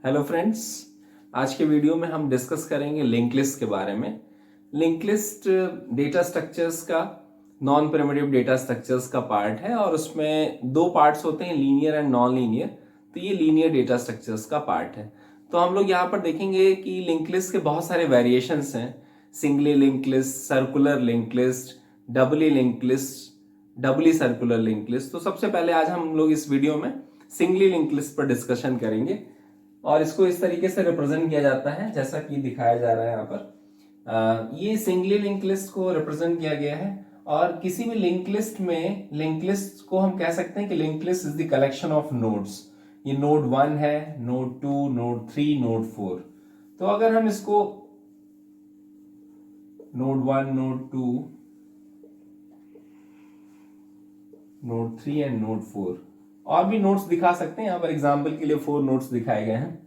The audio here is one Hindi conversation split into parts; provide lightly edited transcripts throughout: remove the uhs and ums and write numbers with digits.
हेलो फ्रेंड्स, आज के वीडियो में हम डिस्कस करेंगे लिंक लिस्ट के बारे में। लिंक लिस्ट डेटा स्ट्रक्चर्स का नॉन प्रिमिटिव डेटा स्ट्रक्चर्स का पार्ट है और उसमें दो पार्ट्स होते हैं, लीनियर एंड नॉन लीनियर। तो ये लीनियर डेटा स्ट्रक्चर्स का पार्ट है। तो हम लोग यहाँ पर देखेंगे कि लिंक लिस्ट के बहुत सारे वेरिएशंस हैं। Singly link list, circular link list, doubly link list, doubly circular link list. तो सबसे पहले आज हम लोग इस वीडियो में सिंगली लिंक लिस्ट पर डिस्कशन करेंगे और इसको इस तरीके से रिप्रेजेंट किया जाता है जैसा कि दिखाया जा रहा है यहाँ पर। ये सिंगली लिंक लिस्ट को रिप्रेजेंट किया गया है और किसी भी लिंक लिस्ट में लिंक लिस्ट को हम कह सकते हैं कि link list is the collection of nodes. ये नोड 1 है, नोड 2, नोड 3, नोड 4। तो अगर हम इसको node 1, node 2, node 3 and node 4 और भी नोड्स दिखा सकते हैं। यहाँ पर एग्जाम्पल के लिए 4 नोड्स दिखाए गए हैं।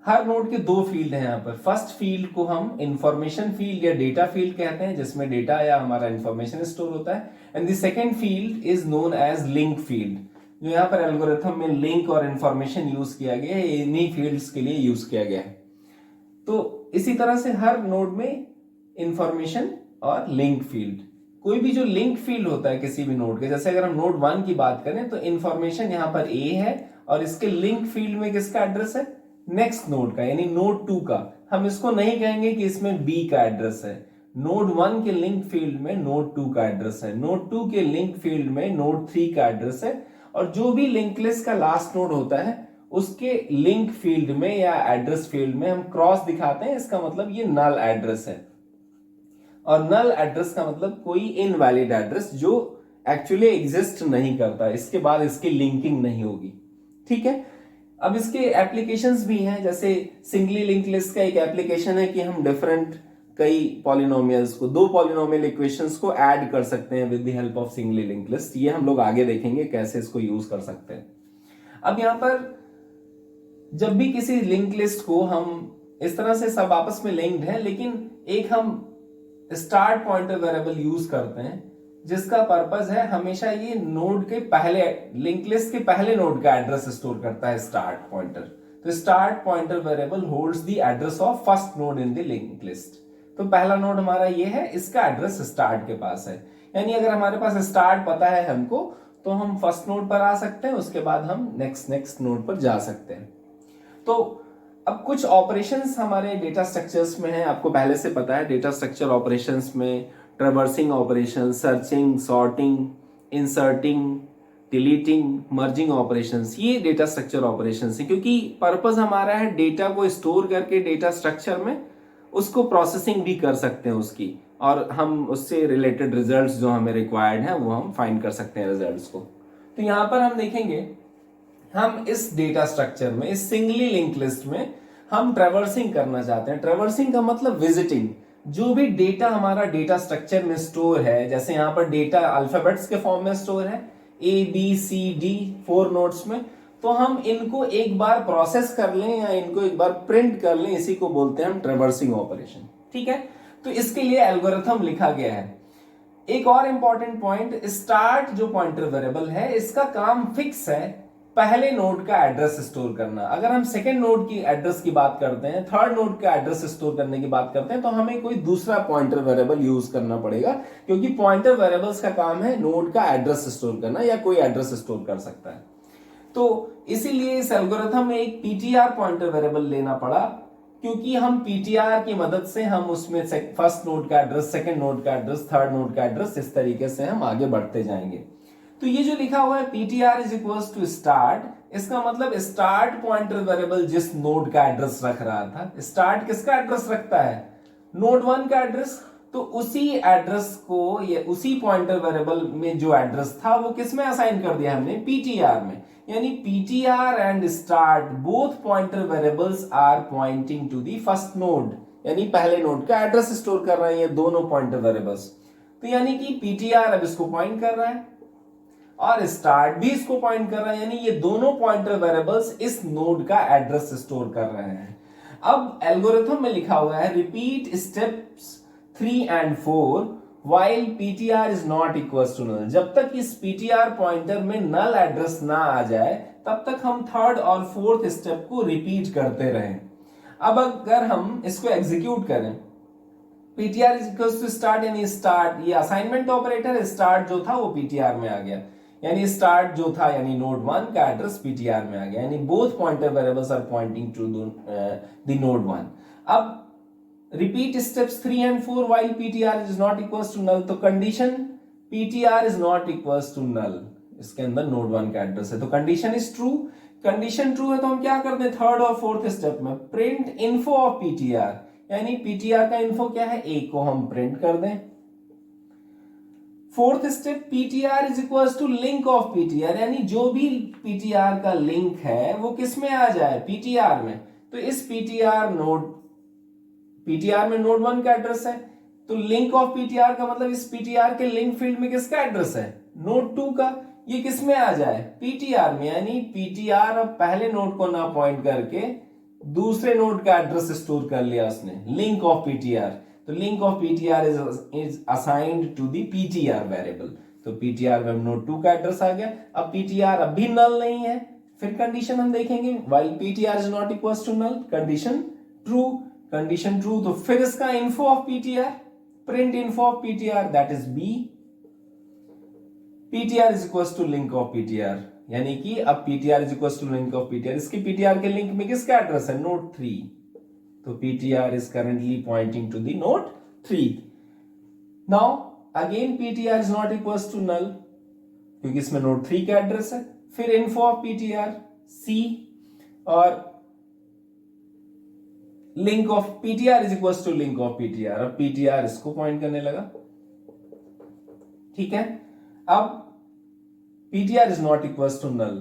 हर नोड के दो फील्ड हैं यहाँ पर। फर्स्ट फील्ड को हम इंफॉर्मेशन फील्ड या डेटा फील्ड कहते हैं, जिसमें डेटा या हमारा इंफॉर्मेशन स्टोर होता है। And the second field is known as link field, जो यहाँ पर एल्गोरिथम में लिंक और इंफॉर्मेशन यूज किया गया है, इन्हीं फील्ड्स के लिए यूज किया गया है। तो इसी तरह से हर नोड में इंफॉर्मेशन और लिंक फील्ड, कोई भी जो लिंक फील्ड होता है किसी भी नोड के, जैसे अगर हम नोड 1 की बात करें तो इंफॉर्मेशन यहाँ पर ए है और इसके लिंक फील्ड में किसका एड्रेस है? नेक्स्ट नोड का, यानी नोड 2 का। हम इसको नहीं कहेंगे कि इसमें बी का एड्रेस है। नोड 1 के लिंक फील्ड में नोड 2 का एड्रेस है, नोड 2 के लिंक फील्ड में नोड 3 का एड्रेस है। और जो भी लिंक लिस्ट का लास्ट नोड होता है उसके लिंक फील्ड में या एड्रेस फील्ड में हम क्रॉस दिखाते हैं। इसका मतलब ये नल एड्रेस है। और नल एड्रेस का मतलब कोई इनवैलिड एड्रेस जो एक्चुअली एग्जिस्ट नहीं करता, इसके बाद इसकी लिंकिंग नहीं होगी। ठीक है। अब इसके एप्लीकेशंस भी हैं, जैसे सिंगली लिंक लिस्ट का एक एप्लीकेशन है कि हम डिफरेंट कई पॉलिनोमियल्स को, दो पॉलिनोमियल इक्वेशंस को ऐड कर सकते हैं with the help of singly link list. ये हम लोग आगे देखेंगे कैसे इसको यूज कर सकते हैं। अब यहां पर जब भी किसी लिंक लिस्ट को हम इस तरह से सब आपस में लिंक्ड है, लेकिन एक हम स्टार्ट पॉइंटर वेरिएबल यूज करते हैं जिसका पर्पस है हमेशा ये नोड के पहले, लिंक लिस्ट के पहले नोड का एड्रेस स्टोर करता है स्टार्ट पॉइंटर। तो start pointer variable holds the address of first node in the link list. तो पहला नोड हमारा ये है, इसका एड्रेस स्टार्ट के पास है। यानी अगर हमारे पास स्टार्ट पता है हमको, तो हम फर्स्ट नोड पर आ सकते हैं, उसके बाद हम नेक्स्ट नोड पर जा सकते हैं। तो अब कुछ ऑपरेशंस हमारे डेटा स्ट्रक्चर्स में हैं। आपको पहले से पता है डेटा स्ट्रक्चर ऑपरेशंस में traversing operation, searching, sorting, inserting, deleting, merging operations, ये डेटा स्ट्रक्चर ऑपरेशंस है। क्योंकि पर्पस हमारा है डेटा को स्टोर करके डेटा स्ट्रक्चर में उसको प्रोसेसिंग भी कर सकते हैं उसकी, और हम उससे रिलेटेड रिजल्ट्स जो हमें रिक्वायर्ड है वो हम फाइंड कर सकते हैं रिजल्ट्स को। तो यहां पर हम देखेंगे, हम इस डेटा स्ट्रक्चर में, इस सिंगली लिंक लिस्ट में हम ट्रैवर्सिंग करना चाहते हैं। ट्रैवर्सिंग का मतलब विजिटिंग। जो भी डेटा हमारा डेटा स्ट्रक्चर में स्टोर है, जैसे यहां पर डेटा अल्फाबेट्स के फॉर्म में स्टोर है, A B C D 4 nodes में, तो हम इनको एक बार प्रोसेस कर लें या इनको एक बार प्रिंट कर लें, इसी को बोलते हैं हम ट्रैवर्सिंग ऑपरेशन। ठीक है। तो इसके लिए एल्गोरिथम लिखा गया है। एक और इंपॉर्टेंट पॉइंट, स्टार्ट जो पॉइंटर वेरिएबल है इसका काम फिक्स है, पहले नोड का एड्रेस स्टोर करना। अगर हम सेकेंड नोड की एड्रेस की बात करते हैं, थर्ड नोड का एड्रेस स्टोर करने की बात करते हैं, तो हमें कोई दूसरा पॉइंटर वेरिएबल यूज करना पड़ेगा, क्योंकि पॉइंटर वेरिएबल्स का काम है नोड का एड्रेस स्टोर करना, या कोई एड्रेस स्टोर कर सकता है। तो इसीलिए इस एल्गोरिथम में एक पीटीआर पॉइंटर वेरिएबल लेना पड़ा, क्योंकि हम पीटीआर की मदद से हम उसमें फर्स्ट नोड का एड्रेस, सेकेंड नोड का एड्रेस, थर्ड नोड का एड्रेस, इस तरीके से हम आगे बढ़ते जाएंगे। तो ये जो लिखा हुआ है ptr is equals to start, इसका मतलब स्टार्ट पॉइंटर वेरिएबल जिस नोड का एड्रेस रख रहा था, स्टार्ट किसका एड्रेस रखता है? नोड 1 का एड्रेस। तो उसी एड्रेस को, या उसी पॉइंटर वेरिएबल में जो एड्रेस था वो किस में असाइन कर दिया हमने? ptr में। यानी ptr and start both pointer variables are pointing to the first node, यानी पहले नोड का एड्रेस स्टोर कर रहे हैं ये दोनों पॉइंटर वेरिएबल्स। तो यानी कि ptr अब इसको पॉइंट कर रहा है और स्टार्ट भी इसको पॉइंट कर रहा है, यानी ये दोनों पॉइंटर वेरिएबल्स इस नोड का एड्रेस स्टोर कर रहे हैं। अब एल्गोरिथम में लिखा हुआ है repeat steps 3 and 4 while ptr is not equals to null। जब तक इस ptr पॉइंटर में नल एड्रेस ना आ जाए तब तक हम थर्ड और फोर्थ स्टेप को रिपीट करते रहें। अब अगर हम इसको एग्जीक्यूट करें, PTR is equal to start, यानी स्टार्ट, ये असाइनमेंट ऑपरेटर स्टार्ट जो था वो पीटीआर में आ गया, यानी स्टार्ट जो था यानी नोड 1 का एड्रेस पीटीआर में आ गया, यानी both pointer variables are pointing to the node 1। अब repeat steps 3 and 4 while ptr is not equals to null, तो condition ptr is not equals to null, इसके अंदर नोड 1 का एड्रेस है, तो condition is true. Condition true है तो हम क्या करते हैं, थर्ड और फोर्थ स्टेप में प्रिंट इन्फो ऑफ पीटीआर, यानी पीटीआर का इन्फो क्या है, ए को हम प्रिंट कर दें। Fourth step PTR is equals to link of PTR, यानी जो भी पीटीआर का लिंक है वो किस में आ जाए, पीटीआर में। तो इस पीटीआर में नोड 1 का एड्रेस है, तो लिंक ऑफ पीटीआर का मतलब इस पीटीआर के लिंक फील्ड में किसका एड्रेस है, नोड 2 का, ये किस में आ जाए, पीटीआर में, यानी पीटीआर अब पहले नोड को ना पॉइंट करके दूसरे नोड का एड्रेस स्टोर कर लिया उसने, लिंक ऑफ पीटीआर, तो link of PTR is assigned to the PTR variable, तो पीटीआर में नोड 2 का एड्रेस आ गया। अब पीटीआर अब भी नल नहीं है, फिर कंडीशन हम देखेंगे, while PTR is not equals to null, condition true, condition true, तो फिर इसका info of PTR, print info of PTR, that is B, PTR is equals to link of PTR, यानी कि अब PTR is equals to link of PTR, इसके पीटीआर के लिंक में किसका एड्रेस है, नोड 3, तो PTR is currently pointing to the node 3। Now again PTR is not equals to नल, क्योंकि इसमें नोड 3 का एड्रेस है, फिर इन्फो ऑफ पीटीआर सी, और link of PTR is equals to link of PTR, अब पीटीआर इसको पॉइंट करने लगा, ठीक है। अब PTR is not equals to null,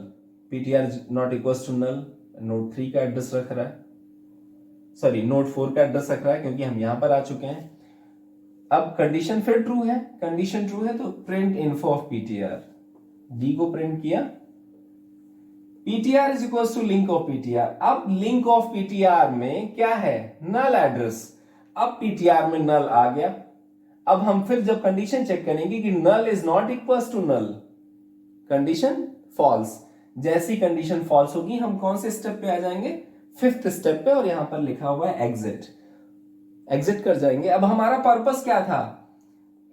PTR is not equals to null, node 3 का एड्रेस रख रहा है, सॉरी नोड 4 का एड्रेस रख रहा है, क्योंकि हम यहां पर आ चुके हैं। अब कंडीशन फिर ट्रू है, कंडीशन ट्रू है तो print info of PTR, D को प्रिंट किया, PTR is equals to link of PTR. अब लिंक ऑफ पीटीआर में क्या है, नल एड्रेस, अब पीटीआर में नल आ गया। अब हम फिर जब कंडीशन चेक करेंगे कि null is not equals to null, condition false, जैसी कंडीशन फॉल्स होगी हम कौन से स्टेप पे आ जाएंगे, फिफ्थ स्टेप पे, और यहां पर लिखा हुआ है एग्जिट, एग्जिट कर जाएंगे। अब हमारा पर्पस क्या था,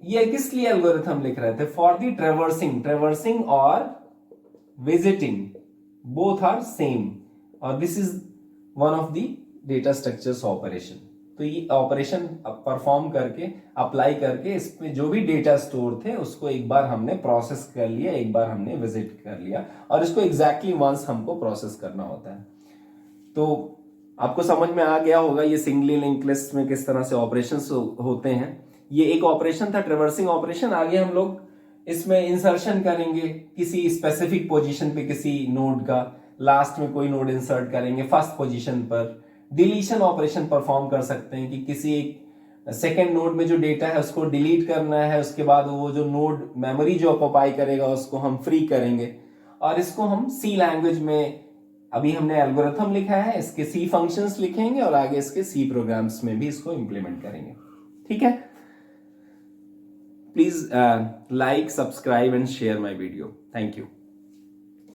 ये किस लिए एल्गोरिथम लिख रहे थे, फॉर दी ट्रेवर्सिंग और विजिटिंग, both are same, और this is one of the data structures operation, तो ये ऑपरेशन परफॉर्म करके अप्लाई करके इसमें जो भी डेटा स्टोर थे उसको एक बार हमने प्रोसेस कर लिया, एक बार हमने विजिट कर लिया, और इसको एग्जैक्टली वंस हमको प्रोसेस करना होता है। तो आपको समझ में आ गया होगा ये सिंगली लिंक लिस्ट में किस तरह से ऑपरेशंस होते हैं। ये एक ऑपरेशन था ट्रेवर्सिंग ऑपरेशन, आगे हम लोग इसमें इंसर्शन करेंगे किसी स्पेसिफिक पोजीशन पे किसी नोड का, लास्ट में कोई नोड इंसर्ट करेंगे फर्स्ट पोजीशन पर, डिलीशन ऑपरेशन परफॉर्म कर सकते हैं कि किसी एक सेकेंड नोड में जो डेटा है उसको डिलीट करना है, उसके बाद वो जो नोड मेमोरी जो ऑक्युपाई करेगा उसको हम फ्री करेंगे, और इसको हम सी लैंग्वेज में, अभी हमने एल्गोरिथम लिखा है, इसके सी फंक्शंस लिखेंगे और आगे इसके सी प्रोग्राम्स में भी इसको इंप्लीमेंट करेंगे, ठीक है। Please like, subscribe and share my video. Thank you.